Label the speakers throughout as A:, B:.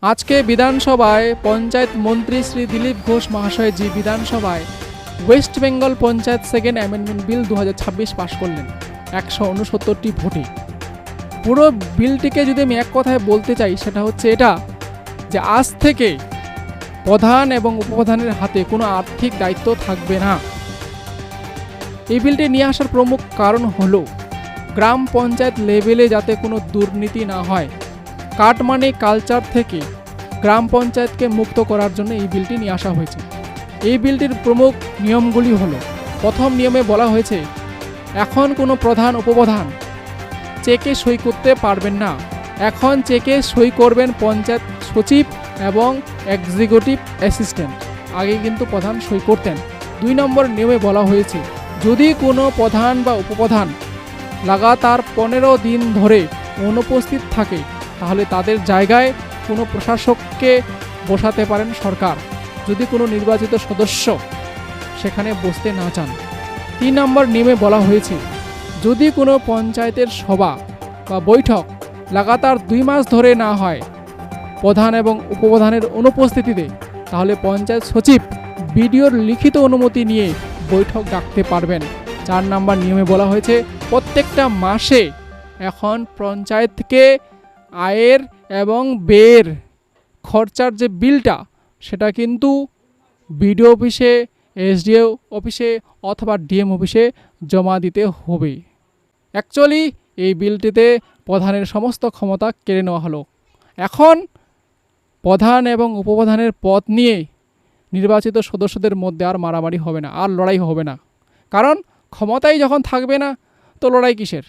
A: আজকে বিধানসভায় পঞ্চায়েত মন্ত্রী শ্রী দিলীপ ঘোষ মহাশয় জি বিধানসভায় West Bengal panchayat second amendment bill 2026 পাশ করলেন 169টি ভোটে। পুরো বিলটিকে যদি আমি এক কথায় বলতে চাই সেটা হচ্ছে এটা যে আজ থেকে প্রধান এবং উপপ্রধানের হাতে কোনো আর্থিক দায়িত্ব থাকবে না। এই বিলটি নিয়ে আসার প্রমুখ কারণ হলো গ্রাম পঞ্চায়েত লেভেলে যাতে কোনো দুর্নীতি না হয়, কাটমানি কালচার থেকে গ্রাম পঞ্চায়েতকে মুক্ত করার জন্য এই বিলটি নিয়ে আসা হয়েছে। এই বিলটির প্রমুখ নিয়মগুলি হলো, প্রথম নিয়মে বলা হয়েছে এখন কোনো প্রধান উপপ্রধান চেকে সই করতে পারবেন না। এখন চেকে সই করবেন পঞ্চায়েত সচিব এবং এক্সিকিউটিভ অ্যাসিস্ট্যান্ট। আগে কিন্তু প্রধান সই করতেন। 2 নম্বর নিয়মে বলা হয়েছে যদি কোনো প্রধান বা উপপ্রধান লাগাতার 15 দিন ধরে অনুপস্থিত থাকে তাহলে তাদের জায়গায় কোনো প্রশাসককে বসাতে পারেন সরকার, যদি কোনো নির্বাচিত সদস্য সেখানে বসতে না চান। 3 নম্বর নিয়মে বলা হয়েছে যদি কোনো পঞ্চায়েতের সভা বা বৈঠক লাগাতার 2 মাস ধরে না হয় প্রধান এবং উপপ্রধানের অনুপস্থিতিতে, তাহলে পঞ্চায়েত সচিব বিডিওর লিখিত অনুমতি নিয়ে বৈঠক ডাকতে পারবেন। 4 নম্বর নিয়মে বলা হয়েছে প্রত্যেকটা মাসে এখন পঞ্চায়েত থেকে আয়ের এবং ব্যয়ের খরচার যে বিলটা সেটা কিন্তু বিডিও অফিসে, এসডিও অফিসে অথবা ডিএম অফিসে জমা দিতে হবে। অ্যাকচুয়ালি এই বিলটিতে প্রধানের সমস্ত ক্ষমতা কেড়ে নেওয়া হলো। এখন প্রধান এবং উপপ্রধানের পদ নিয়ে নির্বাচিত সদস্যদের মধ্যে আর মারামারি হবে না, আর লড়াই হবে না। কারণ ক্ষমতাই যখন থাকবে না তো লড়াই কিসের।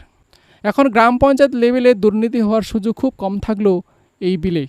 A: এখন গ্রাম পঞ্চায়েত লেভেলে দুর্নীতি হওয়ার সুযোগ খুব কম থাকলেও এই বিলে